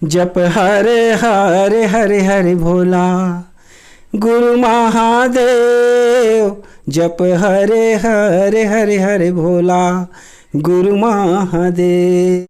जप हरे हरे हरे हरे भोला गुरु महादेव। जप हरे हरे हरे हरे भोला गुरु महादेव।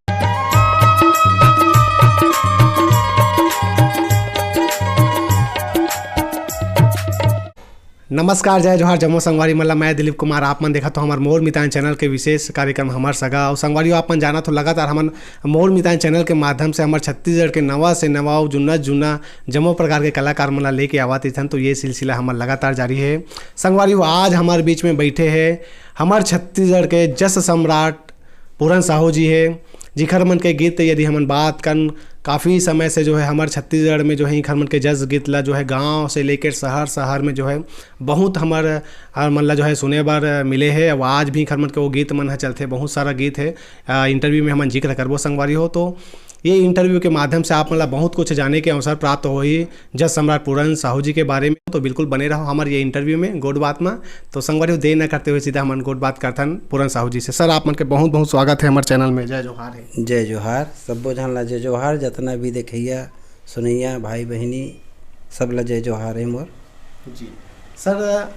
नमस्कार, जय जोहार, जम्मू संगवारी मतलब मैं दिलीप कुमार। आप मन देखा तो हमारे मोर मितान चैनल के विशेष कार्यक्रम हमार सगा और संगवारी आप मन जाना तो लगातार हमन मोर मितान चैनल के माध्यम से हमारे छत्तीसगढ़ के नवा से नवा जुन्ना जम्मो प्रकार के कलाकार मन लेके आवात थन। तो ये सिलसिला हमार लगातार जारी है। संगवारी आज हमारे बीच में बैठे हैं हमारे छत्तीसगढ़ के जस सम्राट पूरन साहू जी है, जिखर मन के गीत यदि हमन बात कर काफ़ी समय से जो है हमारे छत्तीसगढ़ में जो है खर मन के जस गीत ला जो है गांव से लेकर शहर में जो है बहुत हमारे हर मन ला जो है सुने बार मिले है। और आज भी खर मन के वो गीत मन है चलते, बहुत सारा गीत है। इंटरव्यू में हमन जिक्र करबो संगवारी हो। तो ये इंटरव्यू के माध्यम से आप मतलब बहुत कुछ जाने के अवसर प्राप्त हो ही जस सम्राट पूरन साहू जी के बारे में। तो बिल्कुल बने रहो हमारे ये इंटरव्यू में गोड बात में। तो संगवारी देर न करते हुए सीधा हम गोड बात करथन पूरन साहू जी से। सर आप मन के बहुत बहुत स्वागत है हमारे चैनल में। जय जोहार है। जय जोहार, सबो झन ला जय जोहार, जितना भी देखैया सुनैया भाई बहनी सब ला जय जोहार है मोर जी। सर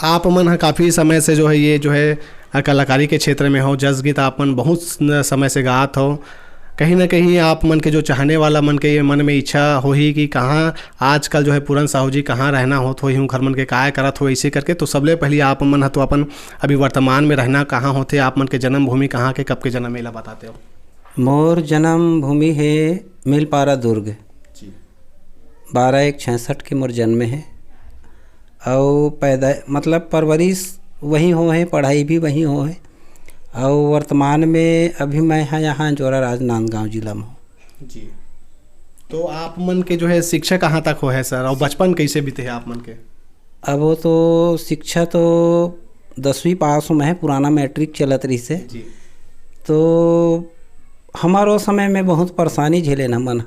आप मन काफ़ी समय से जो है ये जो है कलाकारी के क्षेत्र में हो, जस गीत आप मन बहुत समय से गात हो। कहीं ना कहीं आप मन के जो चाहने वाला मन के मन में इच्छा हो ही कि कहाँ आजकल जो है पूरन साहू जी कहाँ रहना होत हो ही खर मन के काय करत हो ऐसे करके। तो सबले पहले आप मन तो अपन अभी वर्तमान में रहना कहाँ होते, आप मन के जन्म भूमि कहाँ के कब के जन्म मेला बताते हो। मोर जन्म भूमि है मिलपारा दुर्ग जी। 12/1/66 के मोर जन्म है और पैदा मतलब परवरिश वहीं हो है, पढ़ाई भी वहीं हो है। और वर्तमान में अभी मैं यहाँ जोरा राजनांदगांव जिला में हूँ जी। तो आप मन के जो है शिक्षा कहाँ तक हो है सर, और बचपन कैसे बीते है आप मन के। अब वो तो शिक्षा तो 10वीं पास में है, पुराना मैट्रिक चलत रही से जी। तो हमारो समय में बहुत परेशानी झेले न मन।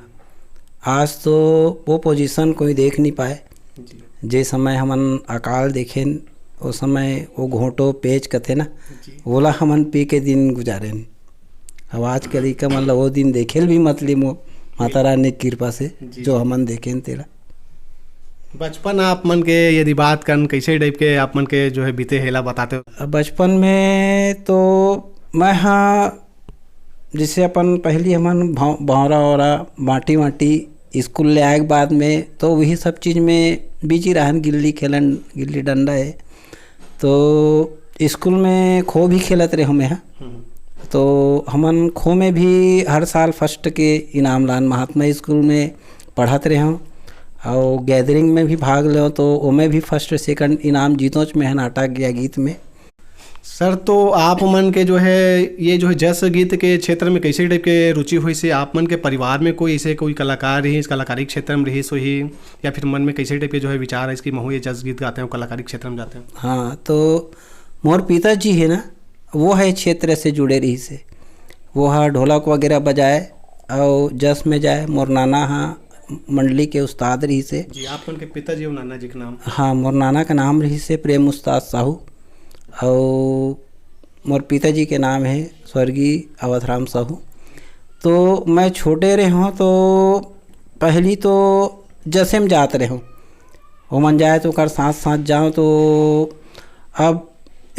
आज तो वो पोजीशन कोई देख नहीं पाए जी। जे समय हमन अकाल देखे वो समय वो घोटो पेच कथे ना ओला हमन पी के दिन गुजारे। अब आज के लइका मन ला वो दिन देखेल भी मतली माता रानी की कृपा से जो हमन देखें तेला। बचपन आप मन के यदि बात कर कैसे टाइप के आप मन के जो है बीते हेला बताते हो। बचपन में तो मैं हाँ जैसे अपन पहली हमन भावरा वरा बाटी स्कूल ले आए के बाद में तो वही सब चीज़ में बिजी रहन, गिल्ली खेलन, गिल्ली डंडा है। तो स्कूल में खो भी खेलत रहे हमें यहाँ। तो हमन खो में भी हर साल फर्स्ट के इनाम लान, महात्मा स्कूल में पढ़त रहे हूँ और गैदरिंग में भी भाग ले तो उमें भी फर्स्ट सेकंड इनाम जीतोच में है, नाटक या गीत में। सर तो आप मन के जो है ये जो है जस गीत के क्षेत्र में कैसे टाइप के रुचि हुई से, आप मन के परिवार में कोई ऐसे कोई कलाकार रही इस कलाकारी क्षेत्र में रही सोही, या फिर मन में कैसे टाइप के जो है विचार है इसकी महू ये जस गीत गाते हैं कलाकारी क्षेत्र में जाते हैं। हाँ, तो मोर पिताजी है ना वो है क्षेत्र से जुड़े रही से, वो हाँ ढोलक वगैरह बजाए और जस में जाए। मोर नाना हाँ मंडली के उस्ताद रही से जी। आप मन के पिताजी और नाना जी का नाम। हाँ, मोर नाना का नाम रही से प्रेम उस्ताद साहू और मोर पिताजी के नाम है स्वर्गीय अवधराम साहू। तो मैं छोटे रहे हूँ तो पहली तो जैसे में जाते रहे हूँ, वो मन जाए तो कर साथ जाऊँ। तो अब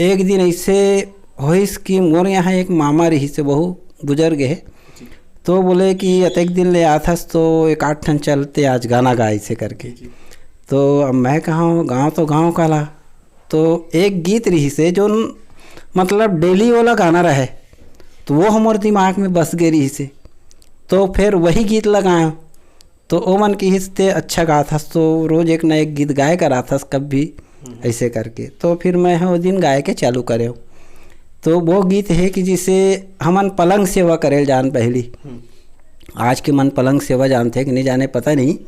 एक दिन ऐसे होइस कि मोर यहाँ एक मामा रही से बहु गुजर गए, तो बोले कि अतेक दिन ले आथस तो 1-8 ठन चलते आज गाना गाए से करके। तो अब मैं कहाँ गाँव तो गाँव काला, तो एक गीत रही से जो मतलब डेली वाला गाना रहे तो वो हमारे दिमाग में बस गई रही से। तो फिर वही गीत लगाया तो ओ मन की हिस्से अच्छा गाथा, तो रोज़ एक ना एक गीत गाए करा था कब भी ऐसे करके। तो फिर मैं वो दिन गाए के चालू करे। तो वो गीत है कि जिसे हमन पलंग सेवा करेल जान पहली। आज के मन पलंग सेवा जानते कि नहीं जाने पता नहीं,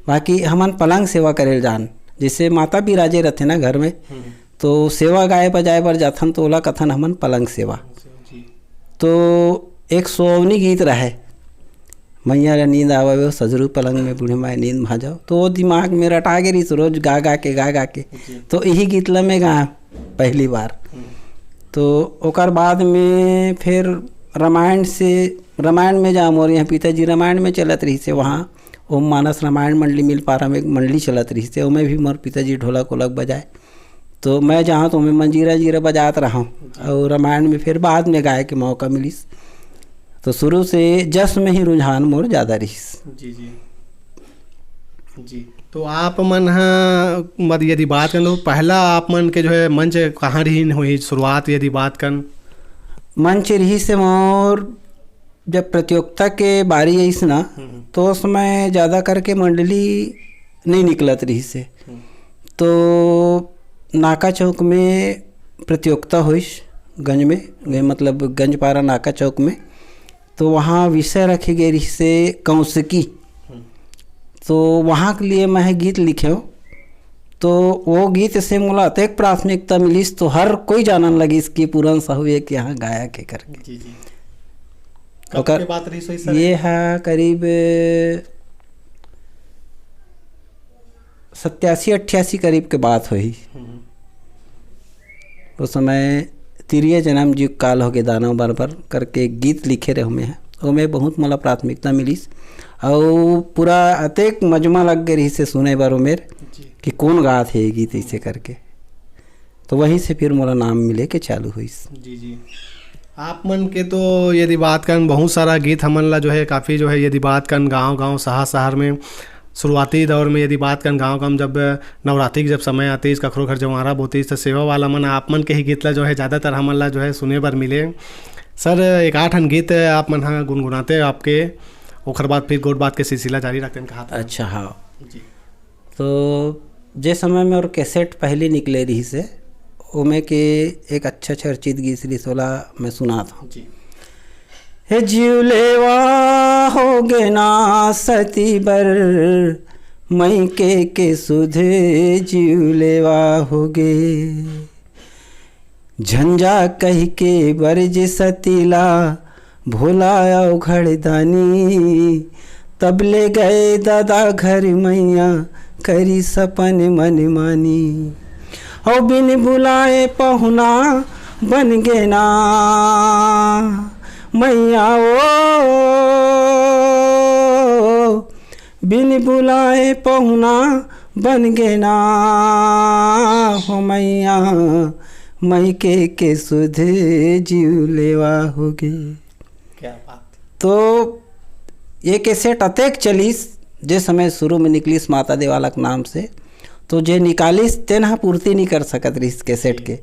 बाकी हमन पलंग सेवा करेल जान जिससे माता भी राजे रहते ना घर में। तो सेवा गाए बजाए बर जाथन तो ओला कथन हमन पलंग सेवा। तो एक सोवनी गीत रहे, मैया रे नींद आवे सजरू पलंग में बूढ़े माए नींद भा जाओ। तो वो दिमाग में रटा गे रही रोज गा के तो यही गीत ला मैं गा पहली बार। तो ओकर बाद में फिर रामायण में जा मोर यहाँ पिताजी रामायण में चलत रही से, वहाँ ओम मानस रामायण मंडली मिल पारा में एक मंडली चलत रही से, ओमें भी मोर पिताजी ढोलक वोलक बजाए। तो मैं जहाँ तो मैं मंजीरा जीरा बजात रहा हूँ, और रामायण में फिर बाद में गाए के मौका मिलिस। तो शुरू से जस में ही रुझान मोर ज़्यादा रहीस। जी जी जी। तो आप मन हाँ मत यदि बात कर लो, पहला आप मन के जो है मंच कहाँ रही हुई शुरुआत, यदि बात कर मंच रही से मोर जब प्रतियोगिता के बारी आईस ना, तो उसमें ज़्यादा करके मंडली नहीं निकलत रही से। तो नाका चौक में प्रतियोगिता हुईस गंज में, मतलब गंजपारा नाका चौक में। तो वहाँ विषय रखी गई रही से कौशिकी। तो वहाँ के लिए मैं गीत लिखे हूँ। तो वो गीत से मुला अतेक प्राथमिकता मिलीस, तो हर कोई जानन लगी इसकी पूरन साहू एक यहाँ गाया के करके। जी जी। कब के बात रही सही सर? ये है करीब 87-88 करीब के बात हुई। उस समय तिरिया जन्म जी काल हो गए दानव बरबर करके एक गीत लिखे रहे हमें हैं, उसमें बहुत मला प्राथमिकता मिलीस। और पूरा अतेक मजमा लग गई रही से सुने बार मेर कि कौन गात है ये गीत ऐसे करके। तो वहीं से फिर मोला नाम मिले के चालू हुई। जी जी। आप मन के तो यदि बात कर बहुत सारा गीत हमन ला जो है काफ़ी जो है यदि बात कर गांव शहर में शुरुआती दौर में यदि बात कर गांव जब नवरात्रि के जब समय आती है कखरो घर जवारा बोती तो सेवा वाला मन आप मन के ही गीत ला जो है ज़्यादातर हमन ला जो है सुने बर मिले। सर एक 8 गीत आप मन हाँ गुनगुनाते आपके, ओखर बाद फिर गोट बात के सिलसिला जारी रखते हैं कहा। अच्छा हाँ जी। तो जे समय में और कैसेट पहले निकले रही से ओमे के एक अच्छा चर्चित गीत रिसोला मैं सुना था। जी। हे जीवलेवा हो गे ना सती बर मई के सुधे जीवलेवा हो गे, झंझा कह के बरज सतीला भोला उघड़दानी, तब ले गए दादा घर मैया करी सपन मन मानी। और बिन बुलाए पहुना बन गे ना मैया ओ, बिन बुलाए पहुना बन गे ना हो मैया, मई के सुध जीव लेवा हो गे। क्या बात। तो ये कैसेट अतेक चलीस जे समय शुरू में निकलीस माता देवालक नाम से, तो जे निकालिस तेना पूर्ति नहीं कर सकत रही इस कैसेट के।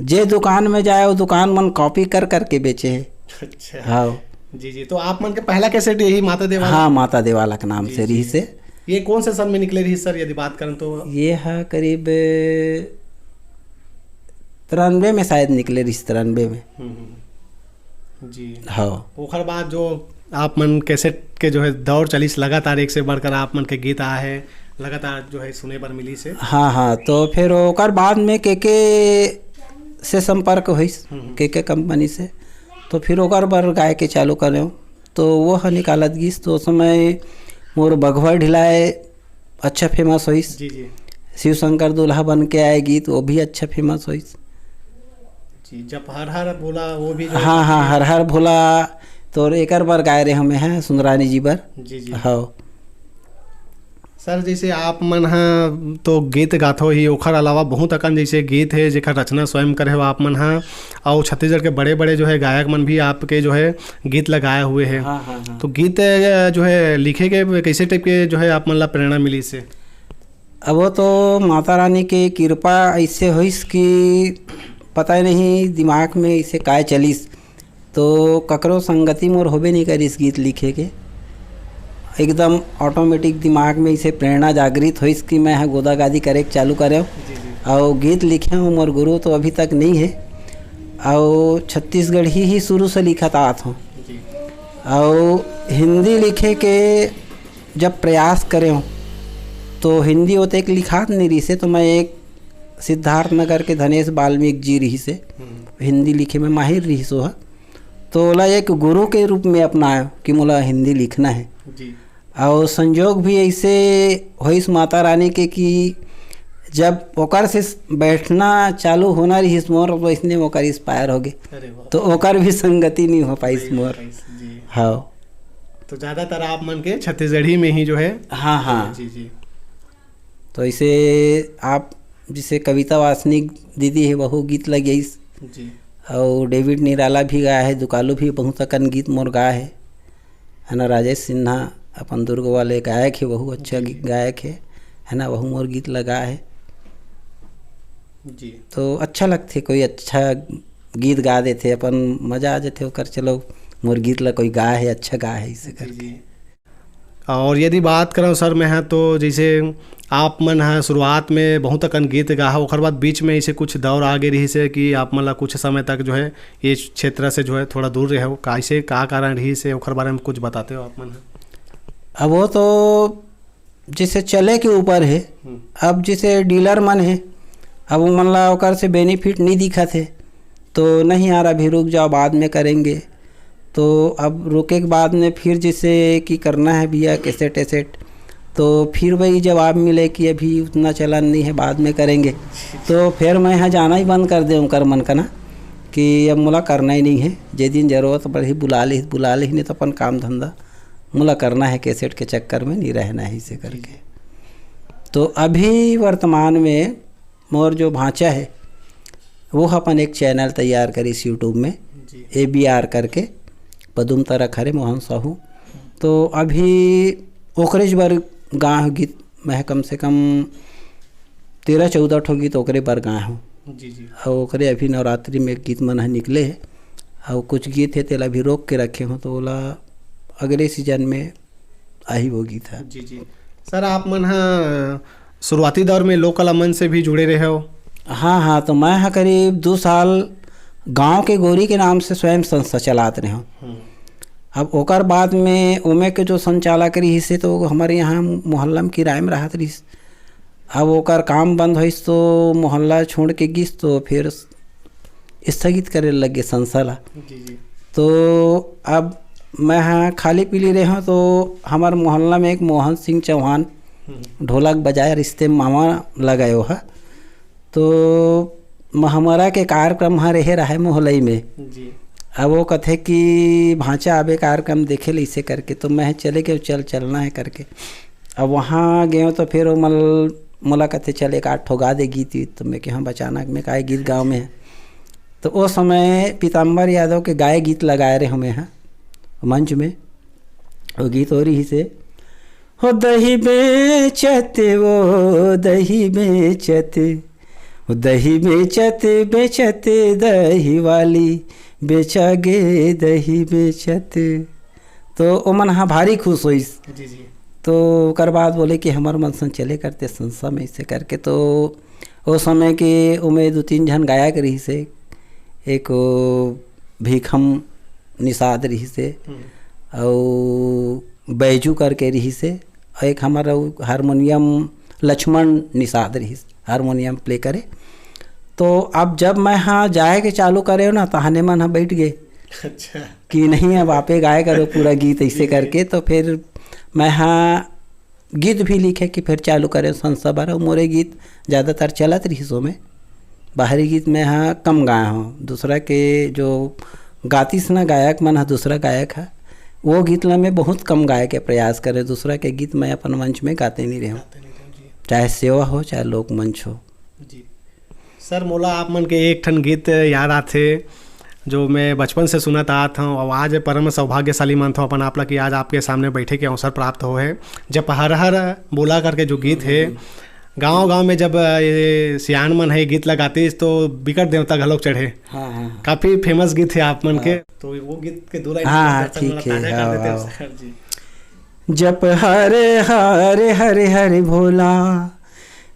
जे दुकान में जाए वो दुकान मन कॉपी कर के बेचे है। अच्छा हाँ जी जी। तो आप मन के पहला कैसेट यही माता देवालक? हाँ माता देवालक नाम से रही से। ये कौन से सन में निकले रही सर यदि बात करें तो? ये है करीब 93 में शायद निकले रही, 93 में। जी हाँ। ओखर बाद जो आप मन कैसेट के जो है दौर चलीस लगातार एक से बढ़कर आप मन के गीत आए हैं लगातार जो है सुने पर मिली से। हाँ। तो फिर ओकर बाद में के से संपर्क हुई के कंपनी से, तो फिर ओकर बर गाय के चालू करे। तो वो है निकालत गीस। तो उस समय मोर बघवा ढिलाए अच्छा फेमस हुई। जी जी। शिव शंकर दूल्हा बन के आए गीत, वो भी अच्छा फेमस हुई जी। जब हर हर बोला वो भी जो हाँ हर हर भोला। तो एक बार गाय रहे हमें हैं सुंदरानी जी बर। जी जी। हाँ सर जैसे आप मन हाँ तो गीत गाथो ही, ओखर अलावा बहुत अकन जैसे गीत है जेकर रचना स्वयं करे हो आप मन हाँ, और छत्तीसगढ़ के बड़े बड़े जो है गायक मन भी आपके जो है गीत लगाए हुए हैं। हाँ। तो गीत जो है लिखे के कैसे टाइप के जो है आप मन ला प्रेरणा मिली इससे? अब वो तो माता रानी के कृपा ऐसे हुईस कि पता नहीं दिमाग में ऐसे काय चलीस। तो ककरो संगति मोर होबे नहीं करीस गीत लिखे के, एकदम ऑटोमेटिक दिमाग में इसे प्रेरणा जागृत हुई कि मैं यहाँ गोदा गादी करे चालू करे और गीत लिखे हूँ। मोर गुरु तो अभी तक नहीं है, और छत्तीसगढ़ ही शुरू से लिखत आत हूँ। और हिंदी लिखे के जब प्रयास करे हूँ तो हिंदी होते एक लिखात नहीं रही से। तो मैं एक सिद्धार्थ नगर के धनेश वाल्मीकि जी रही से हिंदी लिखे में माहिर रही सो है। तो ओला एक गुरु के रूप में अपनाया कि मोला हिंदी लिखना है। जी। और संजोग भी ऐसे होइस माता रानी के कि जब ओकर से बैठना चालू होना रही मोर तो इसने ओकर इंस्पायर हो गए, तो ओकर भी संगति नहीं हो पाई मोर। हाँ, तो ज़्यादातर आप मन के छत्तीसगढ़ी में ही जो है। हाँ हाँ जी जी। तो इसे आप जिसे कविता वासनिक दीदी है बहु गीत लगे जी, और डेविड निराला भी गाया है, दुकालू भी बहुत अकन गीत मोर गाया है ना। राजेश सिन्हा अपन दुर्ग वाले गायक है, बहु अच्छा गायक है ना, बहु मोर गीत लगा है जी। तो अच्छा लगते, कोई अच्छा गीत गा देते अपन, मज़ा आ जाते ओकर, चलो मोर गीत ला कोई गा है, अच्छा गा है इसे करके। और यदि बात करूँ सर मैं है तो जैसे आप मन है शुरुआत में बहुत अकन गीत गा है, ओकर बाद बीच में ऐसे कुछ दौर आगे रही से कि आप मन ला कुछ समय तक जो है ये क्षेत्र से जो है थोड़ा दूर रहे हो, कैसे का कारण रही से ओकर बारे में कुछ बताते हो आप मन? अब वो तो जैसे चले के ऊपर है। अब जैसे डीलर मन है, अब वो मन ला ओकर से बेनिफिट नहीं दिखा थे तो नहीं यार अभी रुक जाओ बाद में करेंगे, तो अब रुके के बाद में फिर जैसे कि करना है भैया कैसेट एसेट, तो फिर वही जवाब मिले कि अभी उतना चलन नहीं है बाद में करेंगे, तो फिर मैं यहाँ जाना ही बंद कर दे उनकर मन का ना कि अब मुला करना ही नहीं है, जे दिन ज़रूरत पड़ी बुला ली नहीं तो अपन काम धंधा मुला करना है, कैसेट के चक्कर में नहीं रहना है इसे करके। तो अभी वर्तमान में मोर जो भांचा है वो अपन एक चैनल तैयार करी इस यूट्यूब में ABR करके, पदुम तरक हरे मोहन साहू, तो अभी ओकरेज बर गाँव गीत मैं कम से कम 13-14 ठो गीत ओकरे बर गाँव हूँ जी जी। और ओकरे अभी नवरात्रि में गीत मन निकले है और कुछ गीत है तेला भी रोक के रखे हूँ, तो बोला अगले सीजन में आई वो गीत है। जी जी। सर आप मन है शुरुआती दौर में लोक कला मंच से भी जुड़े रहे हो? हाँ हाँ, तो मैं हाँ करीब 2 साल गांव के गोरी के नाम से स्वयं संस्था चलाते रहे हूँ। अब ओकर बाद में उमे के जो संचालक रही से तो हमारे यहाँ मोहल्ला में किराए में रहत रही, अब ओकर काम बंद होइस तो मोहल्ला छोड़ के गिस तो फिर स्थगित करे लगे संस्था ला। तो अब मैं हाँ खाली पीली रहे हूँ, तो हमारे मोहल्ला में एक मोहन सिंह चौहान ढोलक बजाए रिश्ते मामा लगाए है, तो हमारा के कार्यक्रम हाँ रहे रहा है मोहल्ले में जी। अब वो कथे कि भांचा आबे कार्यक्रम देखे ले इसे करके, तो मैं चले गए चलना है करके। अब वहाँ गए तो फिर वो मोला कथे चले 8 ठो गा दे गीत, तो मैं कि हाँ बचानक में का गीत गाँव में है, तो वो समय पीताम्बर यादव के गाए गीत लगाए रहे हमें हैं मंच में। वो गीत हो रही से हो दही बेचते वो दही बेचते, वो दही बेचते बेचते दही वाली बेचा गे दही बेचते, तो वो मन हाँ भारी खुश हुई जी जी। तो ओकर बाद बोले कि हमार मन सन चले करते संस्था में इसे करके। तो वो समय के उमें 2-3 जन गायक रही से, एक भीखम निषाद रही से और बैजू करके रही से, और एक हमारा हारमोनियम लक्ष्मण निषाद रही हारमोनियम प्ले करे। तो अब जब मैं हाँ जाए के चालू करे ना तहाने मन हाँ बैठ गए अच्छा कि नहीं अब आपे गाए करो पूरा गीत ऐसे करके, तो फिर मैं हाँ गीत भी लिखे कि फिर चालू करे संस्था बार। मोरे गीत ज़्यादातर चलत रही सो में, बाहरी गीत में हाँ कम गाया हूँ, दूसरा के जो गातीस ना गायक मन हाँ दूसरा गायक है वो गीत ला मैं बहुत कम गाए के प्रयास करे, दूसरा के गीत मैं अपन मंच में गाते नहीं रहे हूँ, चाहे सेवा हो चाहे लोक मंच हो जी। सर मोला आप मन के एक ठन गीत याद आथे जो मैं बचपन से सुनत आत हूँ, और आज परम सौभाग्यशाली मानता हूँ अपन आप ला कि आज आपके सामने बैठे के अवसर प्राप्त हो है। जब हर हर बोला करके जो गीत है गांव में जब ये सियान मन है गीत लगाते तो बिकट देवता घलोक चढ़े। हाँ हाँ काफी फेमस गीत है आप मन के, तो वो गीत के 2 लाइन हाँ ठीक है। जप हरे हरे हरे हरे भोला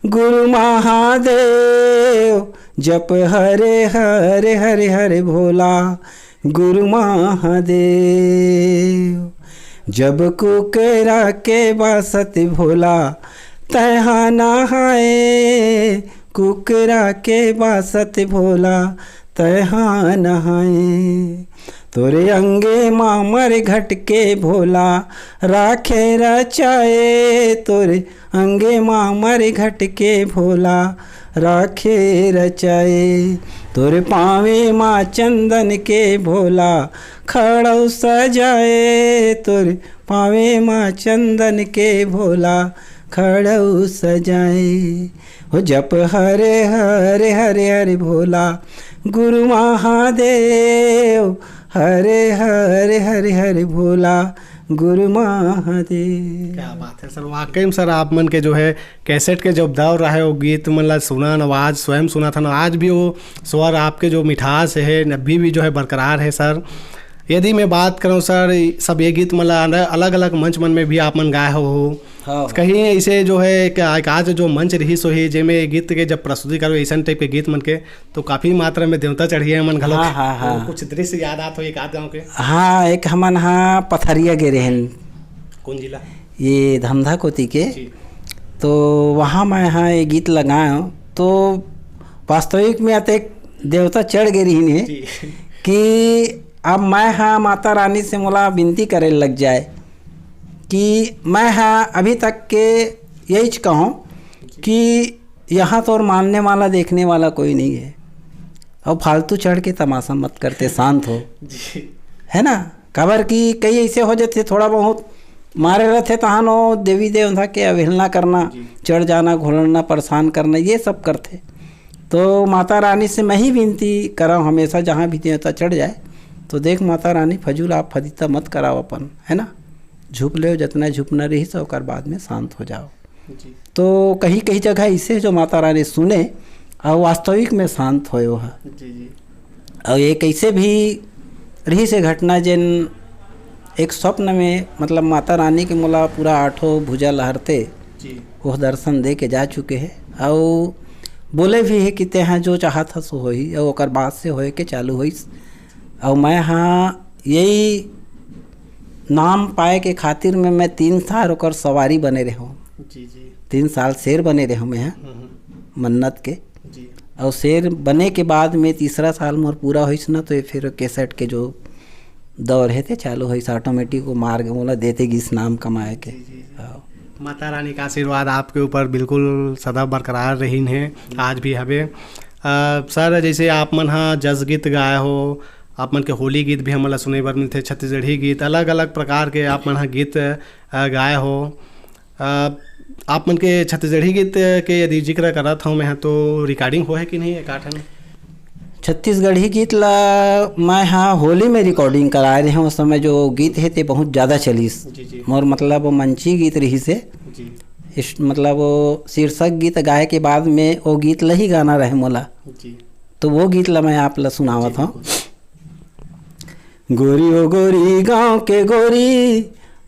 गुरु महादेव, जप हरे हरे हरे हरे भोला गुरु महादेव, जब कुकरा के बासत भोला तहा नहाए, कुकरा के बासत भोला तहाँ नहाए। तोरे अंगे मामर घट के भोला राखे रचाए। तोरे अंगे मामर घट के भोला राखे रचाए। तोरे पावे माँ चंदन के भोला खड़ौ सजाए। तोरे पावे माँ चंदन के भोला खड़ौ सजाए। हो जप हरे हरे हरे हरे भोला गुरु महादेव। हरे हरे हरे हरे भोला गुरु महादेव। क्या बात है सर, वाकई में सर आप मन के जो है कैसेट के जब दौर रहा है वो गीत मतलब सुना न, आवाज़ स्वयं सुना था ना, आज भी वो स्वर आपके जो मिठास है अभी भी जो है बरकरार है सर। यदि मैं बात करूं सर, सब ये गीत मतलब अलग अलग मंच मन में भी आप मन गाए हो। हाँ। कहीं इसे जो है एक आज जो मंच रही सो ही जेमे गीत के जब प्रस्तुति करो ऐसा टाइप के गीत मन के तो काफ़ी मात्रा में देवता चढ़िए मन घलो। हाँ, हाँ, हाँ। तो कुछ दृश्य याद आते हो एक आध गाँव के? हाँ, एक हमन हाँ पथरिया गे रहन। कौन जिला? ये धमधा कोती के। तो वहाँ मैं हाँ ये गीत लगाया हूँ। तो वास्तविक में अतक देवता चढ़ गए रही ने कि अब मैं हाँ माता रानी से मोला विनती करे लग जाए कि मैं हाँ अभी तक के यही कहूँ कि यहाँ तो और मानने वाला देखने वाला कोई नहीं है। अब फालतू चढ़ के तमाशा मत करते, शांत हो, है ना। खबर कि कई ऐसे हो जाते थोड़ा बहुत मारे रहते तहां नो देवी देवता के अवहेलना करना, चढ़ जाना, घोलना, परेशान करना, ये सब करते। तो माता रानी से मैं ही विनती कराऊँ हमेशा जहाँ भी देवता चढ़ जाए तो देख माता रानी फजूल आप फदिता मत कराओ अपन, है ना। झुप ले, जितना झुपना रही सो कर बाद में शांत हो जाओ। तो कहीं कहीं जगह इसे जो माता रानी सुने और वास्तविक में शांत होए वह। और एक ऐसे भी रही से घटना जिन एक स्वप्न में मतलब माता रानी के मोला पूरा आठों भुजा लहरते वह दर्शन दे के जा चुके हैं और बोले भी है कि तेहाँ जो चाहत था सो होई और ओकर बाद से होए के चालू होई। और मैं हाँ यही नाम पाए के खातिर में मैं 3 साल ओकर सवारी बने रहूँ। 3 साल शेर बने रहूँ मैं मन्नत के। और शेर बने के बाद में तीसरा साल मोर पूरा होइस ना तो ये फिर कैसेट के जो दौर है थे चालू होइस ऑटोमेटिक को मार के बोला देते इस नाम कमाए के। माता रानी का आशीर्वाद आपके ऊपर बिल्कुल सदा बरकरार रही है, आज भी हवे। सर जैसे आप मन हाँ जस गीत गाए हो, आप मन के होली गीत भी हमला सुने बर मिलते, छत्तीसगढ़ी गीत, अलग अलग प्रकार के आप मन हाँ गीत गाए हो। आप मन के छत्तीसगढ़ी गीत के यदि जिक्र करत हूँ मैं तो रिकॉर्डिंग हो है कि नहीं एक आठन? छत्तीसगढ़ी गीत ला मैं हाँ होली में रिकॉर्डिंग कराए रहे हैं। उस समय जो गीत है ते बहुत ज़्यादा चलीस मोर मतलब वो मंची गीत रही से इस मतलब वो शीर्षक गीत गाए के बाद में वो गीत ला ही गाना रहे मोला। तो वो गीत ला मैं आप ला सुनावत हूँ। गोरी ओ गोरी गाँव के गोरी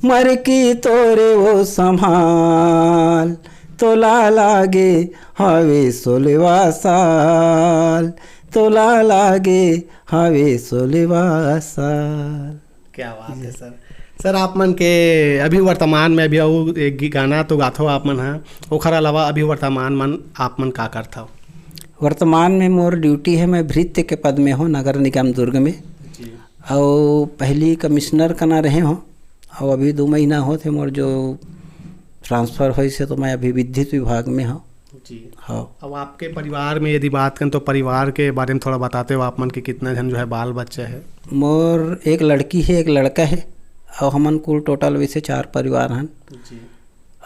मर की तोरे वो संभाल तोला लागे हवे 16वां साल तोला लागे हवे 16वां साल। क्या बात है सर। सर आप मन के अभी वर्तमान में अभी एक गाना तो गाथो आप मन हाँ, ओखर अलावा अभी वर्तमान मन आप मन का करता हो? वर्तमान में मोर ड्यूटी है, मैं भृत्य के पद में हूँ नगर निगम दुर्ग में। और पहली कमिश्नर का ना रहे हों और अभी 2 महीना होते मोर जो ट्रांसफ़र हुई से तो मैं अभी विद्युत विभाग में हूँ। हाँ। अब आपके परिवार में यदि बात करें तो परिवार के बारे में थोड़ा बताते हो, आप मन के कितना जन जो है बाल बच्चा है? मोर एक लड़की है, एक लड़का है और हमन कुल टोटल वैसे 4 परिवार हैं।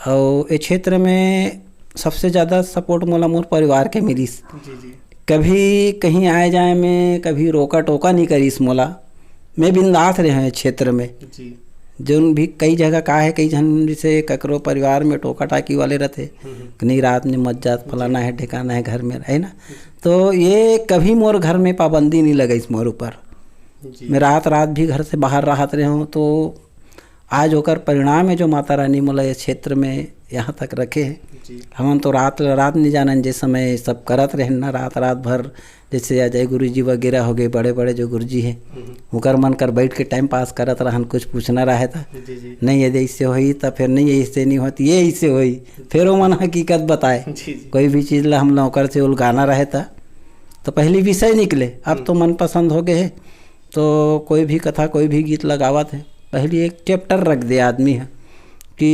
और ये क्षेत्र में सबसे ज़्यादा सपोर्ट मोला मोर परिवार के मिलीस। कभी कहीं आए जाए में कभी रोका टोका नहीं करीस मोला, मैं बिंदास रहे हैं क्षेत्र में। जो भी कई जगह का है कई जन जैसे ककरो परिवार में टोका टाकी वाले रहते नहीं रात में मत जात फलाना है ठिकाना है घर में है ना। तो ये कभी मोर घर में पाबंदी नहीं लगी इस मोर ऊपर। मैं रात भी घर से बाहर रहत रहे हूँ तो आज होकर परिणाम है जो माता रानी मोला इस क्षेत्र में यहाँ तक रखे हैं। हमन तो रात नहीं जानन जिस समय सब करत रहे ना रात भर, जैसे अजय गुरु जी वगैरह हो गए बड़े बड़े जो गुरु जी हैं उनकर मन कर बैठ के टाइम पास करत रहन, कुछ पूछना रहे था नहीं यदि इससे हुई तो फिर नहीं इससे नहीं होती ये इससे हुई फिर वो मन हकीकत बताए कोई भी चीज़ ला हम लोग से उलगाना रहे था। तो पहली विषय निकले, अब तो मन पसंद हो गए है, तो कोई भी कथा कोई भी गीत लगावत है, पहली एक चैप्टर रख दे आदमी है कि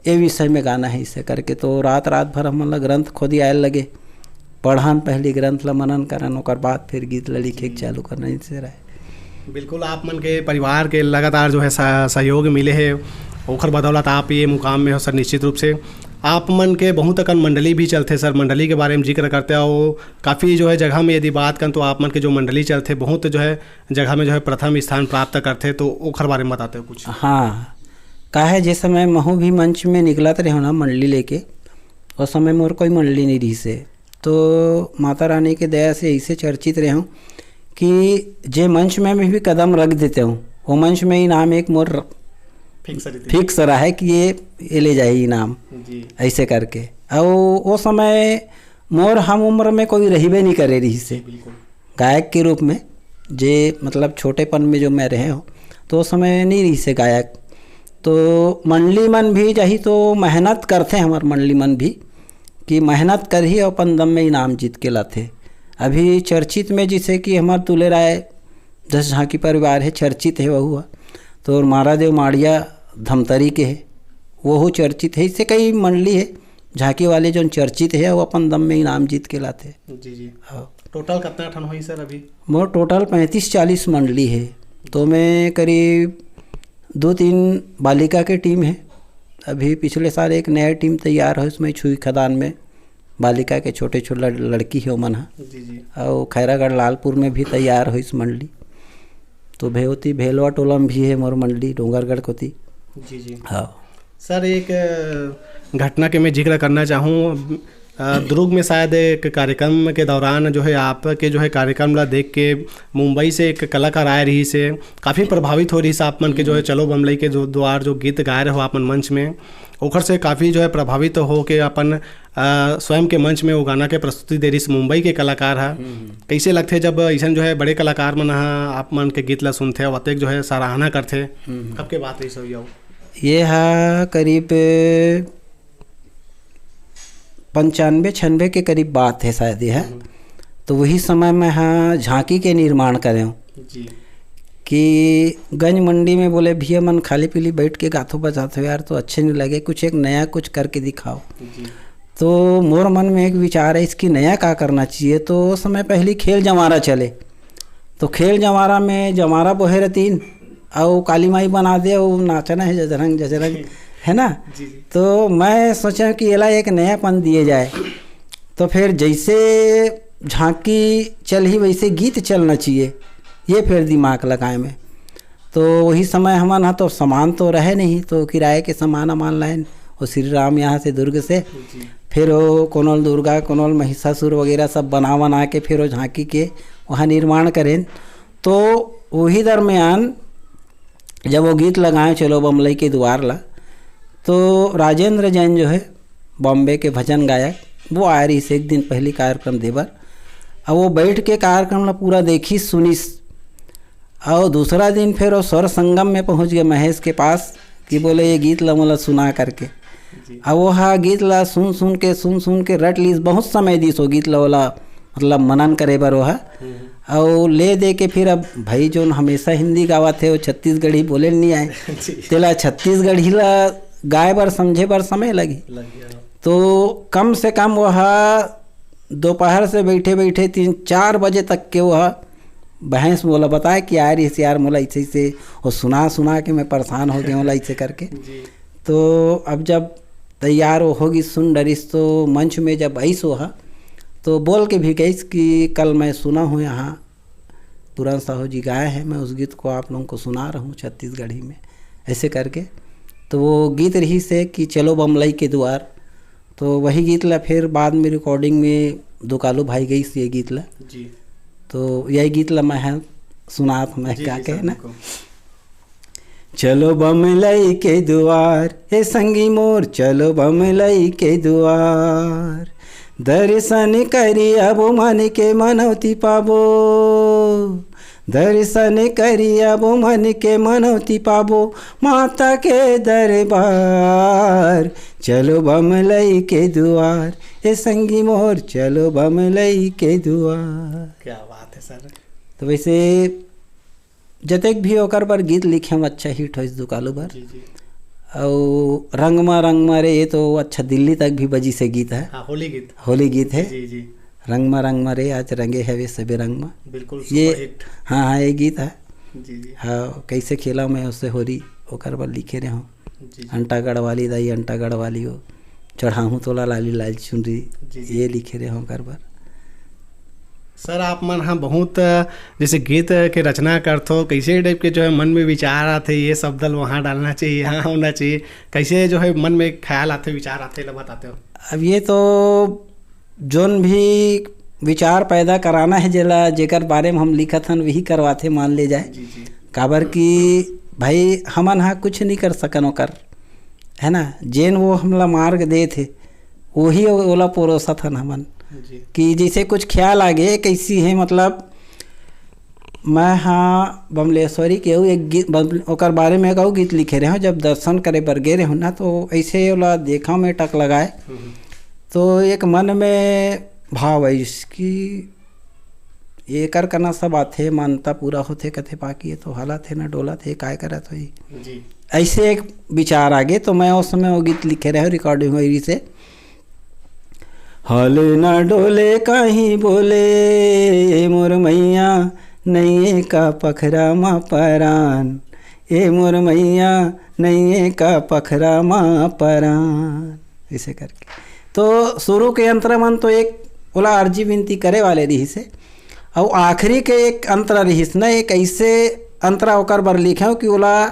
ये विषय में गाना है इसे करके। तो रात भर हम लोग ग्रंथ खोदी आए लगे, पढ़न पहली ग्रंथ ला मनन करन, ओकर बाद फिर गीत ला लिखे के चालू करना इसे रहे। बिल्कुल, आप मन के परिवार के लगातार जो है सहयोग मिले है, ओखर बदौलत आप ये मुकाम में हो सर। निश्चित रूप से आप मन के बहुत अकन मंडली भी चलते सर, मंडली के बारे में जिक्र करते हो काफ़ी जो है जगह में, यदि बात करें तो आप मन के जो मंडली चलते बहुत जो है जगह में जो है प्रथम स्थान प्राप्त करते, तो ओखर बारे में बताते हो कुछ? हाँ, का है जिस समय महू भी मंच में निकलत रहे हो ना मंडली लेके, उस समय मोर कोई मंडली नहीं रही से, तो माता रानी के दया से ऐसे चर्चित रहे हूँ कि जे मंच में भी कदम रख देते हूँ, वो मंच में इनाम एक मोर फिक्स रहा है कि ये ले जाए इनाम जी, ऐसे करके। और वो समय मोर हम उम्र में कोई रहीबे नहीं करे रही से गायक के रूप में, जे मतलब छोटेपन में जो मैं रहे हो, तो उस समय नहीं रही से गायक। तो मंडली मन भी जही तो मेहनत करते हमार मंडली मन भी कि मेहनत कर ही अपन दम में इनाम जीत के लाते। अभी चर्चित में जिसे कि हमार तुले राय 10 झांकी परिवार है, चर्चित है वह हुआ, तो मारादेव माड़िया धमतरी के है वो हो चर्चित है। इससे कई मंडली है झांकी वाले जो चर्चित है वो अपन दम में इनाम जीत के लाते। जी। टोटल कितना ठन हुई सर अभी? मोर टोटल 35-40 मंडली है, तो मैं करीब 2-3 बालिका के टीम है। अभी पिछले साल एक नया टीम तैयार है, उसमें छुई खदान में बालिका के छोटे छोटे लड़की है मन है, और खैरागढ़ लालपुर में भी तैयार हो इस मंडली। तो भेवती भेलवा टोला में भी है मोर मंडली डोंगरगढ़ कोती। जी। हाँ सर, एक घटना के मैं जिक्र करना चाहूँ। दुर्ग में शायद एक कार्यक्रम के दौरान जो है आपके जो है कार्यक्रम ला देख के मुंबई से एक कलाकार आए रही से काफ़ी प्रभावित हो रही से आप मन के जो है चलो बमलई के जो द्वार जो गीत गाए रहे हो आप मन मंच में, ओखर से काफ़ी जो है प्रभावित हो के अपन स्वयं के मंच में वो गाना के प्रस्तुति दे रही से मुंबई के कलाकार है। कैसे लगते जब ऐसा जो है बड़े कलाकार मन आप मन के गीत ला सुनते और अतक जो है सराहना करते, कब के बात रही सो? ये है करीब 95-96 के करीब बात है शायद ये है। तो वही समय में हाँ झांकी के निर्माण करे हूँ कि गंज मंडी में बोले भैया मन खाली पीली बैठ के गाथो बजाते हो यार, तो अच्छे नहीं लगे, कुछ एक नया कुछ करके दिखाओ। तो मोर मन में एक विचार है इसकी नया क्या करना चाहिए। तो उस समय पहली खेल जमारा चले, तो खेल जमारा में जमारा बोहे रतीन और काली माई बना दे और नाचना है जजरंग जजरंग है ना। तो मैं सोचा कि एला एक नयापन दिए जाए, तो फिर जैसे झांकी चल ही वैसे गीत चलना चाहिए, ये फिर दिमाग लगाए में। तो वही समय हमारे यहाँ तो सामान तो रहे नहीं, तो किराए के सामान अमान लाइन वो श्री राम यहाँ से दुर्ग से, फिर वो कोनोल दुर्गा कोनोल महिषासुर वगैरह सब बना के फिर वो झांकी के वहाँ निर्माण करें। तो वही दरमियान जब वो गीत लगाए चलो बमलई के द्वार ला, तो राजेंद्र जैन जो है बॉम्बे के भजन गायक वो आए रही से एक दिन पहली कार्यक्रम देवर, और वो बैठ के कार्यक्रम ला पूरा देखी सुनिस। और दूसरा दिन फिर वो स्वर संगम में पहुंच गए महेश के पास कि बोले ये गीत ला मोला सुना करके। अब वो हाँ गीत ला सुन के रट लीस, बहुत समय दी सो गीत ला वाला मतलब मनन करे बर वो और ले दे के फिर अब भाई जो हमेशा हिंदी गावा थे वो छत्तीसगढ़ी बोले नहीं आए, तेला छत्तीसगढ़ी ला गाए बर समझे बर समय लगी। तो कम से कम वह दोपहर से बैठे 3-4 बजे तक के वह भैंस मोला बताए कि यार इस यार मोला ऐसे वो सुना के मैं परेशान हो गया मोला ऐसे करके। तो अब जब तैयार होगी सुन डरिस, तो मंच में जब ऐस हो तो बोल के भी गई कि कल मैं सुना हूँ यहाँ पुरान साहू जी गाए हैं, मैं उस गीत को आप लोगों को सुना रहा हूँ छत्तीसगढ़ी में ऐसे करके। तो वो गीत रही से कि चलो बमलई के द्वार, तो वही गीत ला फिर बाद में रिकॉर्डिंग में दुकालू भाई गई ये गीत ला जी। तो यही गीत ला मैं सुना था मैं क्या कहे ना, चलो बमलई के द्वार हे संगी मोर, चलो बमलई के द्वार, दर्शन करी अब मन के मनौती पाबो, दर्शन करिया वो मन के मनौती पाबो माता के दरबार। चलो बमलई के दुआर ए संगी मोर, चलो बमलई के दुआर। क्या बात है सर। तो वैसे जतेक भी ओकर पर गीत लिखे हम अच्छा हिट हो इस दुकालू पर। जी जी। और रंग मा रे, ये तो अच्छा दिल्ली तक भी बजी से गीत है। हाँ, होली गीत। होली गीत है। जी जी। रंग मा रे आज रंगे है वे सबे रंग मा। बिल्कुल ये सुपर हिट। हाँ हाँ ये गीत है। जी जी। हाँ, कैसे खेला मैं उससे होली ओकर पर लिखे रहे हूँ। जी जी। अंटागढ़ वाली दाई अंटागढ़ वाली हो, चढ़ाहूँ तोला लाली लाल चुनरी, जी जी। ये लिखे रहे हूँ ओकर पर। सर आप मन हाँ बहुत जैसे गीत के रचना करते कैसे टाइप के जो है मन में विचार आते, ये शब्द वहाँ डालना चाहिए, यहाँ होना चाहिए, कैसे जो है मन में ख्याल आते विचार आते ला बताते हो। अब ये तो जोन भी विचार पैदा कराना है जेला जेकर बारे में हम लिखत हन वही करवाते मान ले जाए। जी जी। काबर कि भाई हमन हाँ कुछ नहीं कर सकन ओकर, है ना। जेन वो हमला मार्ग दे थे वही ओला परोसत हन हमन जी। कि जैसे कुछ ख्याल आ गए कैसी है। मतलब मैं हाँ बमलेश्वरी के एक गीत ओकर बारे में कहूँ गीत लिखे रहे हो। जब दर्शन करे बर गे रहे हो ना तो ऐसे ओला देखा में टक लगाए तो एक मन में भाव है इसकी ये कर करना सब आथे मानता पूरा होते कथे बाकी ये तो हालत है ना डोला थे काय करत हो जी। ऐसे एक विचार आगे तो मैं उस समय वो गीत लिखे रहे रिकॉर्डिंग हुई से। हल ना डोले कहीं बोले मोर मैया नैये का पखरा मा परान, ए मोर मैया नैये का पखरा मा परान, ऐसे करके। तो शुरू के अंतरमन तो एक ओला अर्जी विनती करे वाले रही से और आखिरी के एक अंतरा रहीस ना, एक ऐसे अंतरा ओकर बर लिखे हो कि ओला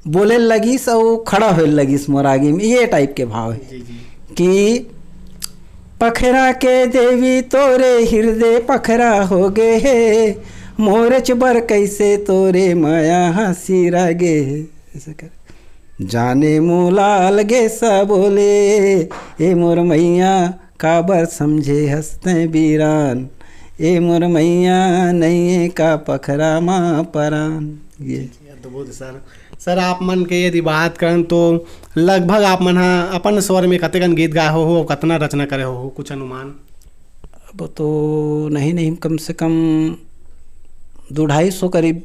बोले लगिस और खड़ा होए लगिस मोर आगे में, ये टाइप के भाव है। जी जी। कि पखरा के देवी तोरे हृदय पखरा हो गे है, मोरच बर कैसे तोरे माया हंसी रागे, ऐसे कर जाने मोला अलगे सा बोले ए मोर मैया काबर समझे हंसते बीरान, ए मोर मैया नैये का पखरा मा परान। ये अद्भुत सर आप मन के यदि बात करें तो लगभग आप मन हाँ अपन स्वर में कतेकन गीत गाए हो कतना रचना करे हो कुछ अनुमान? अब तो नहीं कम से कम 200-250 करीब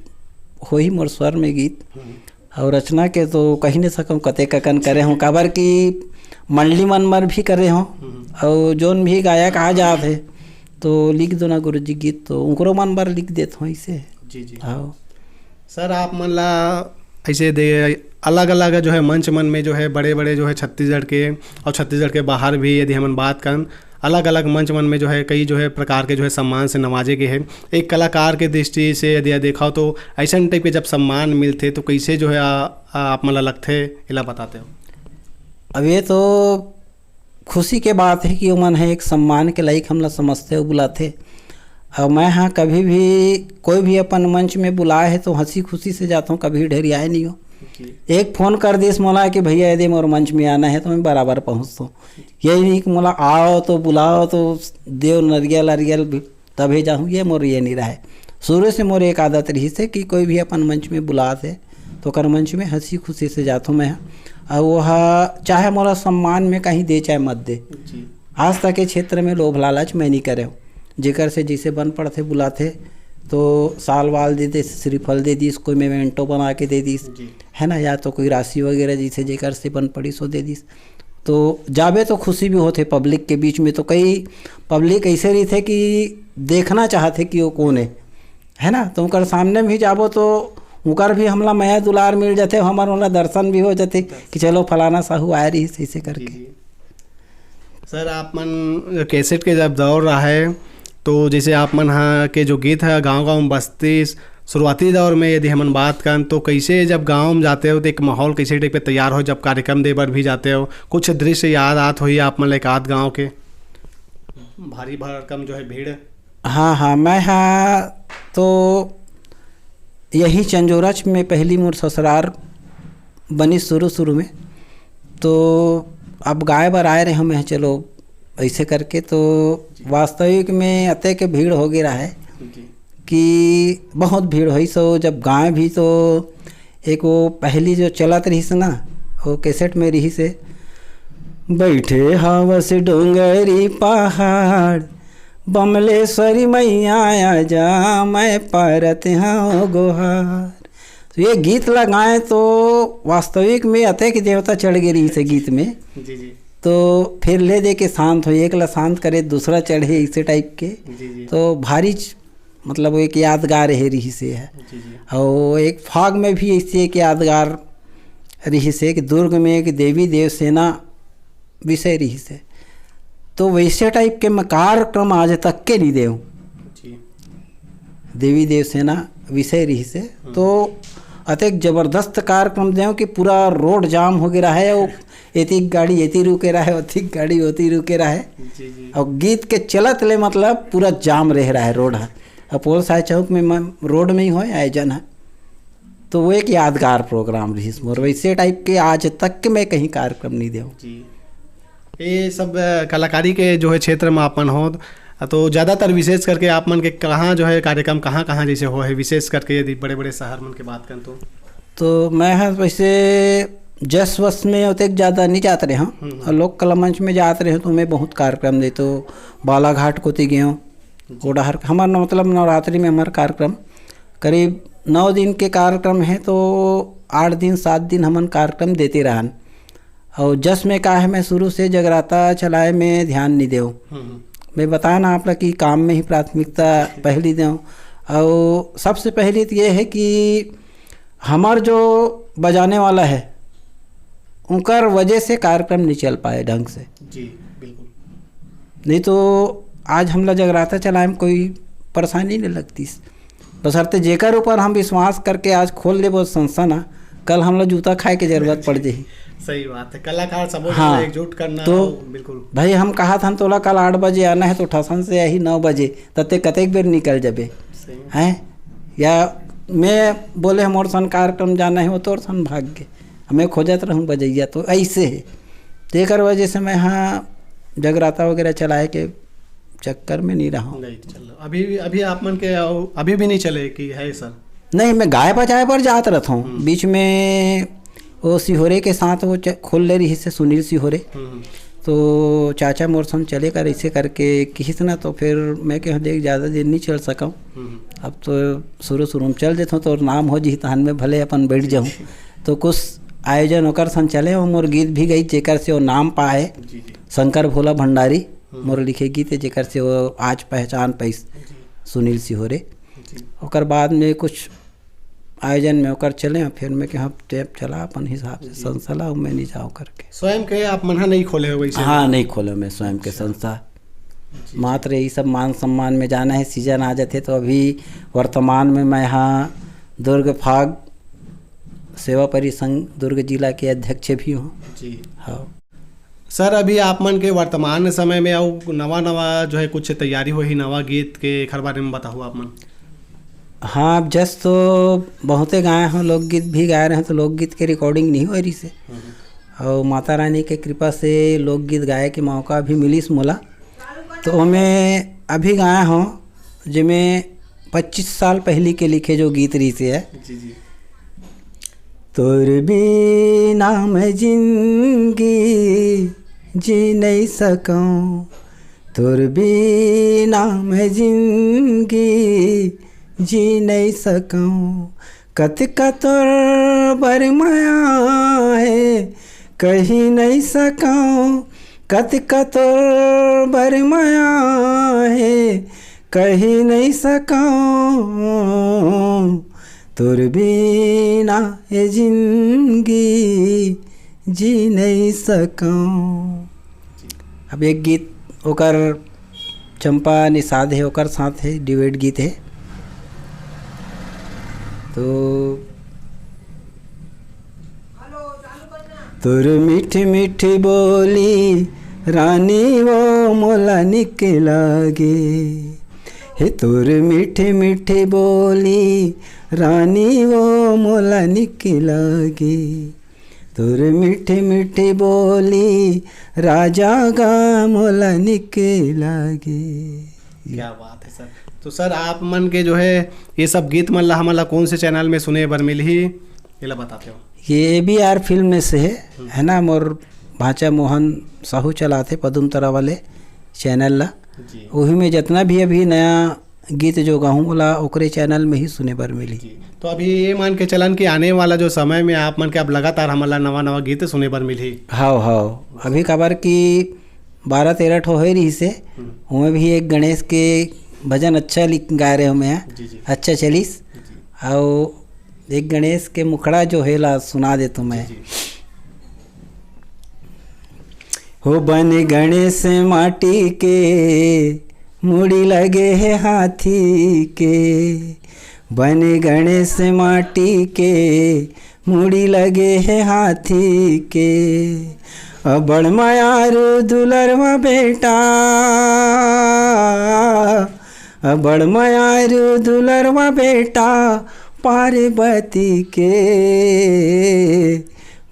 हो ही मोर स्वर में गीत। और रचना के तो कहीं नहीं सकूँ कतेकन करे हूँ काबर कि मंडली मन मर भी करे हों और जोन भी गायक आ जात है तो लिख दो ना गुरु जी गीत तो उनको मन बार लिख देते हो ऐसे। जी जी। हाँ सर आप मन ला ऐसे दे अलग अलग जो है मंच मन में जो है बड़े बड़े जो है छत्तीसगढ़ के और छत्तीसगढ़ के बाहर भी यदि हम बात करें अलग अलग मंच मन में जो है कई जो है प्रकार के जो है सम्मान से नवाजे गए हैं। एक कलाकार के दृष्टि से यदि देखा तो ऐसा टाइप के जब सम्मान मिलते तो कैसे जो है आप मन ला लगते इला बताते हो? अब ये तो खुशी के बात है कि मन है एक सम्मान के लायक हमला समझते हो बुलाते। और मैं हाँ कभी भी कोई भी अपन मंच में बुलाए है तो हंसी खुशी से जाता हूँ, कभी ढेर आए नहीं हो। एक फ़ोन कर दिस मोला कि भैया यदि मोर मंच में आना है तो मैं बराबर पहुँचता हूँ। यही नहीं कि मोला आओ तो बुलाओ तो देव नरियल अरियल तभी जाऊँ, ये मोर ये नहीं रहा है। शुरू से मोर एक आदत रही से कि कोई भी अपन मंच में बुलाते तो कर मंच में हंसी खुशी से जाता हूँ मैं। और वह चाहे मोला सम्मान में कहीं दे चाहे मत दे, आज तक के क्षेत्र में लोभ लालच मैं नहीं करे हूँ। जेकर से जिसे बन पड़ते बुलाते तो साल वाल दे दे, श्रीफल दे दीस, कोई मेमेंटो बना के दे दीस, है ना, या तो कोई राशि वगैरह जिसे जेकर से बन पड़ी सो दे दीस। तो जाबे तो खुशी भी होते पब्लिक के बीच में। तो कई पब्लिक ऐसे रही थे कि देखना चाहते कि वो कौन है ना। तो उनकर सामने भी जाबो तो उनकर भी हमला माया दुलार मिल जाते, हमारा वाला दर्शन भी हो जाते कि चलो फलाना साहू आए रही ऐसे करके। सर आप मन कैसेट के जब दौर रहा है तो जैसे आप मन हाँ के जो गीत है गांव गांव में बस्ती शुरुआती दौर में यदि हम बात करें तो कैसे जब गांव में जाते हो तो एक माहौल कैसे टाइप पे तैयार हो, जब कार्यक्रम दे बर भी जाते हो कुछ दृश्य याद आत हो आप मन एक आध गाँव के भारी भरकम जो है भीड़? हाँ मैं हाँ तो यही चंजोरच में पहली मोर ससुरार बनी शुरू में। तो अब गाय बर आए रहे हमें चलो ऐसे करके तो वास्तविक में अतः के भीड़ हो गया है कि बहुत भीड़ हुई। सो जब गाय भी तो एक वो पहली जो चलत रही से ना, वो कैसेट में रही से, बैठे हवस डोंगरी पहाड़ बमलेश्वरी मैया आजा मैं पारत हाँ गोहार। तो ये गीत लगाएं तो वास्तविक में अतः की देवता चढ़ गई रही से गीत में। जी जी तो फिर ले दे के शांत हो, एक ला शांत करे दूसरा चढ़े, इसे टाइप के। जी जी तो भारी मतलब वो एक यादगार है रही से है। जी जी और एक फाग में भी ऐसी एक यादगार रही से कि दुर्ग में एक देवी देव सेना विषय रही से। तो वैसे टाइप के मैं कार्यक्रम आज तक के नहीं देव जी देवी देव सेना विषय रही से। तो अतिक जबरदस्त कार्यक्रम देव कि पूरा रोड जाम हो गया है, वो एतिक गाड़ी एती रुके रहा है, ओतिक गाड़ी ओती रुके रहा है। जी जी और गीत के चलत ले मतलब पूरा जाम रह रहा है रोड है। अपोलो साय चौक में रोड में ही हो आयोजन है। तो वो एक यादगार प्रोग्राम रही और वैसे टाइप के आज तक के मैं कहीं कार्यक्रम नहीं देऊँ। जी ये सब कलाकारी के जो है क्षेत्र में आपन हो, तो ज़्यादातर विशेष करके आप मन के कहाँ जो है कार्यक्रम कहाँ कहाँ जैसे हो है, विशेष करके यदि बड़े बड़े शहर मन की बात करें तो मैं हाँ वैसे जस वस में उतने ज़्यादा नहीं जाते रहे हैं, और लोक कला मंच में जाते रहे तो मैं बहुत कार्यक्रम दे। तो बालाघाट को ती गए हूँ, गोडाहर हमारा मतलब नवरात्रि में हमारा कार्यक्रम करीब 9 दिन के कार्यक्रम है। तो 8 दिन 7 दिन हमन कार्यक्रम देते रहन। और जस में का है मैं शुरू से जगराता चलाए में ध्यान नहीं देव। मैं बताया ना आप लोग कि काम में ही प्राथमिकता पहली दें। और सबसे पहली तो ये है कि हमार जो बजाने वाला है उनकर वजह से कार्यक्रम नहीं चल पाए ढंग से। जी बिल्कुल, नहीं तो आज हम लोग जगराता चलाए में कोई परेशानी नहीं लगती। बशर्ते जेकर ऊपर हम विश्वास करके आज खोल ले वो संस्था ना, कल हम लोग जूता खाए की जरूरत पड़ जाए। सही बात है, कलाकार सब हाँ, एकजुट करना तो बिल्कुल। भाई हम कहा था तोला कल 8 बजे आना है तो ठसन से यही 9 बजे तते कतेक बेर निकल जबे हैं। या मैं बोले हमारे सन कार्यक्रम जाना है वो तोर सन भाग गए, हमें खोजत रहूँ बजैया। तो ऐसे है तेकर वजह से मैं हाँ जगराता वगैरह चलाए के चक्कर में नहीं रहा हूँ। नहीं चलो अभी आप मन के अभी भी नहीं चले कि है सर? नहीं, मैं गाय बजाए पर जात रहता हूँ। बीच में वो सिहोरे के साथ वो खोल ले रही से सुनील सिहोरे, तो चाचा मोर संग चले कर ऐसे करके किस ना। तो फिर मैं कह देख ज़्यादा देर नहीं चल सका। अब तो शुरू में चल देता हूँ तो नाम हो जी तहन में भले अपन बैठ जाऊँ। तो कुछ आयोजन होकर सन चले और मोर गीत भी गई जेकर से वो नाम पाए, शंकर भोला भंडारी मोर लिखे गीत है जेकर से वो आज पहचान पैस सुनील सिहोरे। और बाद में कुछ आयोजन में होकर चले और फिर मैं हाँ टेप चला अपन हिसाब से संस्था मैं नहीं जाऊँ करके। स्वयं के आप मन नहीं खोले हो वैसे? हाँ नहीं खोले मैं स्वयं के संस्था, मात्र यही सब मान सम्मान में जाना है। सीजन आ जाते तो अभी वर्तमान में मैं यहाँ दुर्ग फाग सेवा परिसंघ दुर्ग जिला के अध्यक्ष भी हूँ जी। हाँ सर, अभी आप मन के वर्तमान समय में और नवा जो है कुछ तैयारी हो ही नवा गीत के खर बारे में बताओ आप मन। हाँ, अब जस्ट तो बहुते गाए हैं, लोकगीत भी गाए रहे हैं। तो लोकगीत के रिकॉर्डिंग नहीं हो रही से, और माता रानी के कृपा से लोकगीत गाए के मौका भी मिली मोला। तो हमें अभी गाया हूँ जिसमें 25 साल पहले के लिखे जो गीत रही से है। जी जी। तोर बिना मैं जिंदगी जी नहीं सकूं, तोर बिना मैं जिंदगी जी नहीं सकूं, कतिका तोर बरमाया है कहीं नहीं सकूं, कतिका तोर बरमाया है कहीं नहीं सकूं, तोर बिना ये जिंदगी जी नहीं सकूं। अब एक गीत ओकर चंपा निषाद है, ओकर साथ है डिवेट गीत है। तो तोर मीठी मीठी बोली रानी वो मोला निक लागे, हे तोर मीठी मीठी बोली रानी वो मोला निक लागे, तोर मीठी मीठी बोली राजा गा मोला निक लागे। क्या बात है सर। तो सर आप मन के जो है ये सब गीत मन ला हमन ला कौन से चैनल में सुने बर मिलही ये ला बताते हो? ये ABR फिल्म में से है ना, मोर भाचा मोहन साहू चलाते पदुम तरा वाले चैनल ला, वही में जितना भी अभी नया गीत जो गाऊँ बोला ओकरे चैनल में ही सुने बर मिली। तो अभी ये मान के चलन कि आने वाला जो समय में आप मन के अब लगातार हमला नवा नवा गीत सुने बर मिलही। हाँ अभी खबर कि 12-13 ठो है रही से, उनमें भी एक गणेश के भजन अच्छा गा रहे हो मैं, अच्छा चलीस, और एक गणेश के मुखड़ा जो है ला सुना दे तो मैं। हो बन गणेश माटी के मुड़ी लगे है हाथी के, बन गणेश माटी के मुड़ी लगे है हाथी के, बड़ मायारू दुलरवा बेटा, बड़ मायारू दुलरवा बेटा पार्वती के,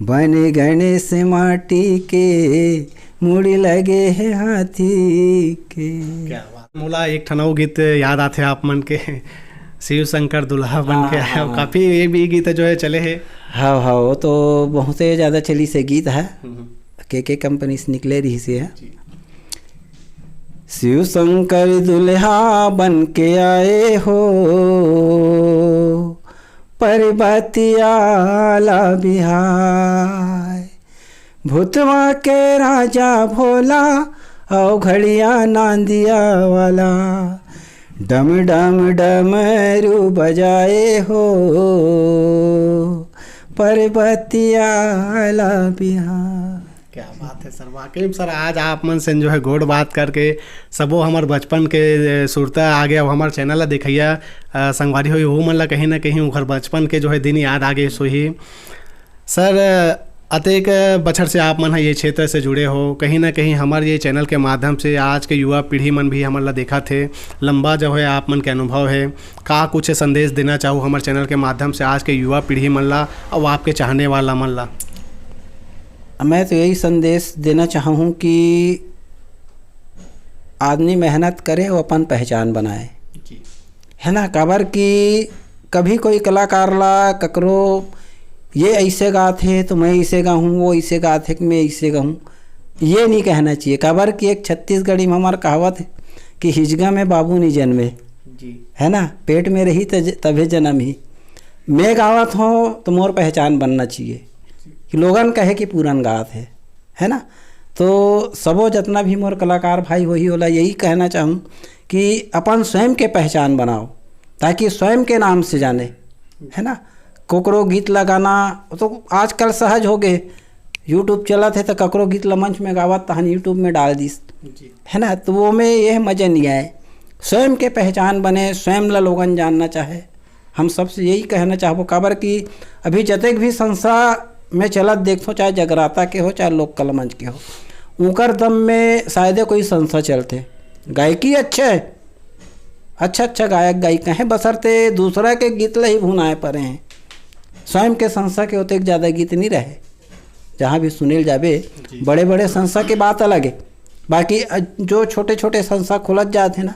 बन गणेश माटी के मुड़ी लगे है हाथी के। क्या बात, मोला एक ठनऊ गीत याद आते आप मन के, शिव शंकर दुल्हा बन के आया, काफी ये भी गीत जो है चले है। हाँ वो तो बहुत ज़्यादा चली से गीत है, के कंपनी से निकले रही से है। शिव शंकर दुल्हा बन के आए हो पर्वतियाला बिहार, भूतवा के राजा भोला और घड़िया नांदिया वाला, डम डम डमरू बजाए हो पर्वतियाला बिहार। क्या बात है सर, वाकई सर आज आप मन से जो है गोड़ बात करके सबो हमार बचपन के सुरता आ गया, हमारे चैनल ला देखिया संगवारी हुई वो मन ला कहीं ना कहीं उखर बचपन के जो है दिन याद आ गए। सो ही सर अतेक बछर से आप मन है ये क्षेत्र से जुड़े हो, कहीं ना कहीं हमारे ये चैनल के माध्यम से आज के युवा पीढ़ी मन भी हमारे ला देखा थे, लंबा जो है आप मन के अनुभव है, का कुछ संदेश देना चाहूँ हमारे चैनल के माध्यम से आज के युवा पीढ़ी मन ला और आपके चाहने वाला मन ला? मैं तो यही संदेश देना चाहूँ कि आदमी मेहनत करे और अपन पहचान बनाए, है ना। काबर कि कभी कोई कलाकार ला ककरो ये ऐसे गाते तो मैं ऐसे गाऊँ, वो ऐसे गाते कि मैं ऐसे गाऊँ, ये नहीं कहना चाहिए। काबर कि एक छत्तीसगढ़ी में हमारा कहावत है कि हिजगा में बाबू नहीं जन्मे, है ना, पेट में रही तभी जन्म ही। मैं गावत हूँ तो मोर पहचान बनना चाहिए कि लोगन कहे कि पूरन गात है ना। तो सबो जितना भी मोर कलाकार भाई वही होला, यही कहना चाहूँ कि अपन स्वयं के पहचान बनाओ ताकि स्वयं के नाम से जाने, है ना। कोकरो गीत लगाना तो आजकल सहज हो गए, यूट्यूब चला थे तो ककरो गीत ला मंच में गावत तहन यूट्यूब में डाल दिस, है ना। तो वो में यह मज़ा नहीं आए, स्वयं के पहचान बने, स्वयं ला लोगन जानना चाहे। हम सबसे यही कहना चाहबो, काबर कि अभी जतेक भी संस्था में चलत देखो, चाहे जगराता के हो चाहे लोक कला मंच के हो, उनकर दम में शायद कोई संस्था चलते, गायकी अच्छा गायक गायिका हैं, बसरते दूसरा के गीत ला ही भुनाए पड़े हैं। स्वयं के संस्था के होते ज़्यादा गीत नहीं रहे, जहाँ भी सुनील जाबे बड़े बड़े संस्था की बात अलग है, बाकी जो छोटे छोटे संस्था खुलत जाते ना,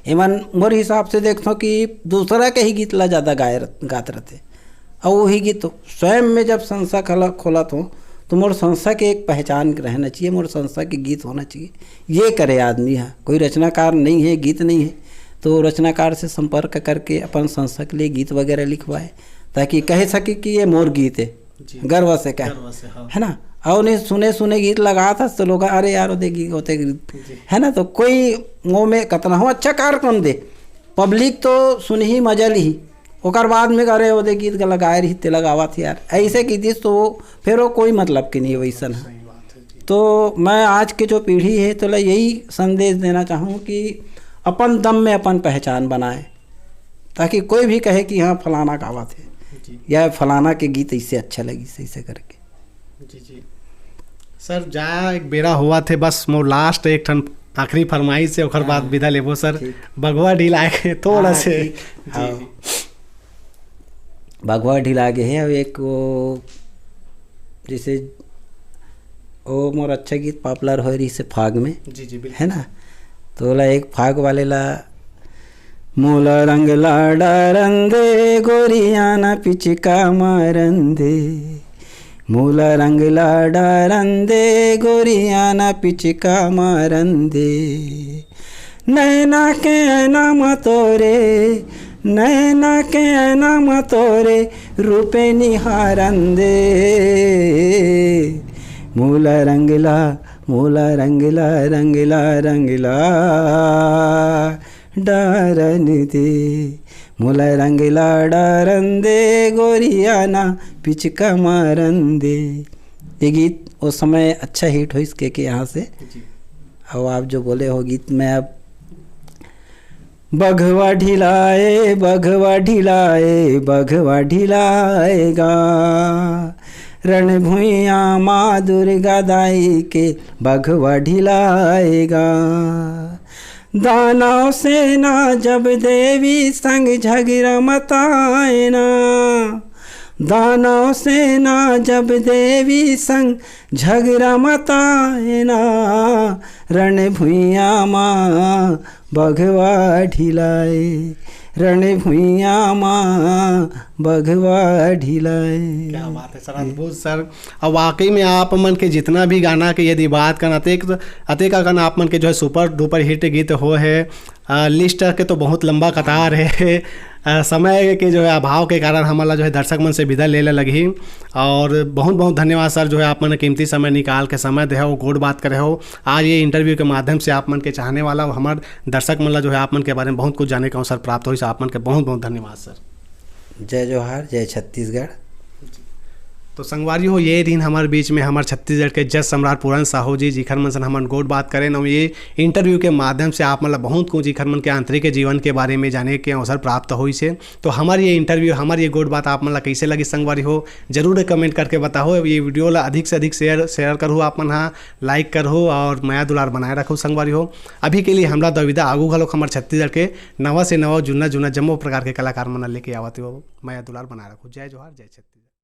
एमन मोर हिसाब से देखो कि दूसरा के ही गीत ला ज़्यादा गात रहते, और वही गीत स्वयं में जब संस्था खोलत हो तो मोर संस्था के एक पहचान रहना चाहिए, मोर संस्था के गीत होना चाहिए। ये करे आदमी, है कोई रचनाकार नहीं है, गीत नहीं है तो रचनाकार से संपर्क करके अपन संस्था के लिए गीत वगैरह लिखवाए ताकि कह सके कि ये मोर गीत है, गर्व से कहे, है ना। और नहीं सुने गीत लगा था तो लोग अरे यार होते है ना। तो कोई मुँह में कतना हो अच्छा कार्यक्रम दे, पब्लिक तो सुन ही मजा ली, ओकर बाद में अरे वो गीत का लगाए रही ते लगावा थी यार, ऐसे की दिस तो फिर वो कोई मतलब की नहीं वैसा है। तो मैं आज के जो पीढ़ी है तो यही संदेश देना चाहूँ कि अपन दम में अपन पहचान बनाए ताकि कोई भी कहे कि हाँ फलाना गावा थे या फलाना के गीत इससे अच्छा लगी ऐसे करके। जी सर, जा एक बेरा हुआ थे, बस मोर लास्ट एक ठन आखिरी फरमाइश से ओकर बाद विदा लेबो सर। बगवा ढील आए थोड़ा से बगवा ढील आगे है, और एक वो जैसे वो मोर अच्छा गीत पॉपुलर हो रही से फाग में, जी है ना। तो ला एक फाग वाले ला मोला रंग लाडा रंदे गोरिया ना पिचका मारंदे, मोला रंग लाडा रंदे गोरिया ना पिचका मारंदे, नैना के नाम तोरे, नैना के नाम तोरे रूपे निहारंदे, मोला रंगला मोला रंगला रंगला रंगला डारन दे, मोला रंगला डारन दे गोरियाना पिचका मारन दे। ये गीत उस समय अच्छा हिट हो इसके के यहाँ से। अब आप जो बोले हो गीत में अब बघवा ढिलाए बघवा ढिलाए बघवा ढिलाएगा, रणभुइया माँ दुर्गा दाई के बघवा ढिलाएगा, दानव सेना जब देवी संग झगड़ा मताए ना, दानव सेना जब देवी संग झगड़ा मताए ना, रणभुइया माँ बघवा ढिलाए, रणभुइया माँ बघवा ढिलाए। क्या बात है सर, अद्भुत सर। और वाकई में आप मन के जितना भी गाना के यदि बात करना अतेक का गाना आप मन के जो है सुपर डुपर हिट गीत हो है, लिस्ट के तो बहुत लंबा कतार है। समय के जो है अभाव के कारण हमारा जो है दर्शक मन से विदा लेने लगी। और बहुत बहुत धन्यवाद सर, जो है आप मन कीमती समय निकाल के समय दे हो, गोड बात करे हो। आज ये इंटरव्यू के माध्यम से आप मन के चाहने वाला हमारे दर्शक मन जो है आप मन के बारे में बहुत कुछ जाने का अवसर प्राप्त हो। आप मन के बहुत बहुत धन्यवाद सर। जय जोहार, जय छत्तीसगढ़। तो संगवारी हो, ये दिन हमारे बीच में हमारे छत्तीसगढ़ के जज सम्राट पूरन साहू जी जिखर मन से हम गोड बात करें ना, ये इंटरव्यू के माध्यम से आप मतलब बहुत कुछ जिखर मन के आंतरिक जीवन के बारे में जाने के अवसर प्राप्त हुई से। तो हमारी ये इंटरव्यू हमारी ये गोड बात आप मतलब कैसे लगी संगवारी हो, जरूर कमेंट करके बताओ। ये वीडियो ला अधिक से अधिक शेयर करो, आप मन हाँ लाइक करो और माया दुलार बनाए रखो संगवारी हो। अभी के लिए हमरा दविदा आगू घलोक हमारे छत्तीसगढ़ के नवा से नवा जुन्ना जुन्ना जम्मो प्रकार के कलाकार मन लेके आवत हो, माया दुलार बनाए रखो। जय जोहार, जय छत्तीसगढ़।